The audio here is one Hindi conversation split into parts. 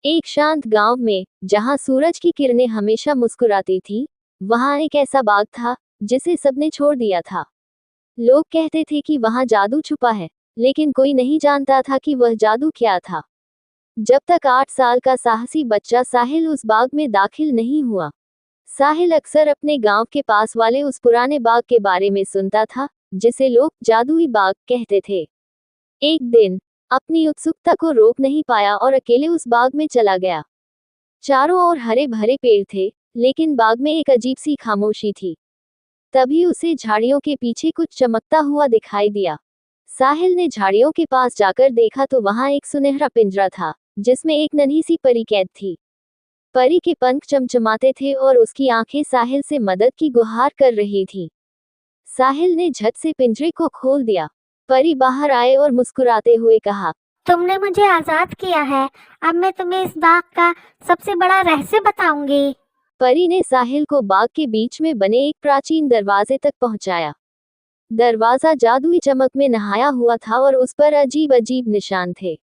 एक शांत गांव में, जहां सूरज की किरणें हमेशा मुस्कुराती थी, वहां एक ऐसा बाग था जिसे सबने छोड़ दिया था। लोग कहते थे कि वहां जादू छुपा है, लेकिन कोई नहीं जानता था कि वह जादू क्या था। जब तक 8 साल का साहसी बच्चा साहिल उस बाग में दाखिल नहीं हुआ। साहिल अक्सर अपने गांव के पास वाले उस पुराने बाग के बारे में सुनता था, जिसे लोग जादुई बाग कहते थे। एक दिन, अपनी उत्सुकता को रोक नहीं पाया और अकेले उस बाग में चला गया। चारों ओर हरे भरे पेड़ थे, लेकिन बाग में एक अजीब सी खामोशी थी। तभी उसे झाड़ियों के पीछे कुछ चमकता हुआ दिखाई दिया। साहिल ने झाड़ियों के पास जाकर देखा तो वहां एक सुनहरा पिंजरा था, जिसमें एक नन्ही सी परी कैद थी। परी के पंख चमचमाते थे और उसकी आंखें साहिल से मदद की गुहार कर रही थीं। साहिल ने झट से पिंजरे को खोल दिया। परी बाहर आए और मुस्कुराते हुए कहा, तुमने मुझे आजाद किया है। अब मैं तुम्हें इस बाग का सबसे बड़ा रहस्य बताऊंगी। परी ने साहिल को बाग के बीच में बने एक प्राचीन दरवाजे तक पहुंचाया। दरवाजा जादुई चमक में नहाया हुआ था और उस पर अजीब अजीब निशान थे।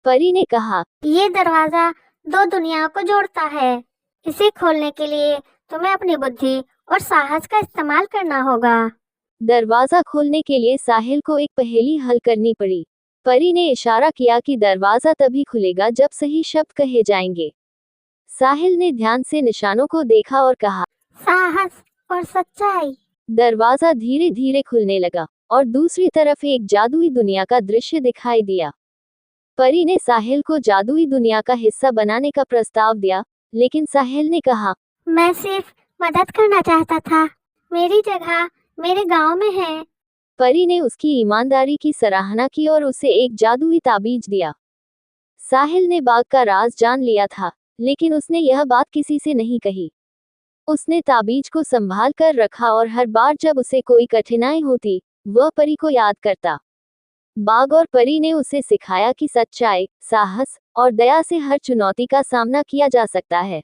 परी ने कहा, ये दरवाजा दो दुनियाओं को जोड़ता है। इसे खोलने के लिए तुम्हें अपनी बुद्धि और साहस का इस्तेमाल करना होगा। दरवाजा खोलने के लिए साहिल को एक पहेली हल करनी पड़ी। परी ने इशारा किया कि दरवाजा तभी खुलेगा जब सही शब्द कहे जाएंगे। साहिल ने ध्यान से निशानों को देखा और कहा, साहस और सच्चाई। दरवाजा धीरे धीरे खुलने लगा और दूसरी तरफ एक जादुई दुनिया का दृश्य दिखाई दिया। परी ने साहिल को जादुई दुनिया का हिस्सा बनाने का प्रस्ताव दिया, लेकिन साहिल ने कहा, मैं सिर्फ मदद करना चाहता था। मेरी जगह मेरे गांव में है। परी ने उसकी ईमानदारी की सराहना की और उसे एक जादुई ताबीज दिया। साहिल ने बाग का राज जान लिया था, लेकिन उसने यह बात किसी से नहीं कही। उसने ताबीज को संभाल कर रखा और हर बार जब उसे कोई कठिनाई होती, वह परी को याद करता। बाग और परी ने उसे सिखाया कि सच्चाई, साहस और दया से हर चुनौती का सामना किया जा सकता है।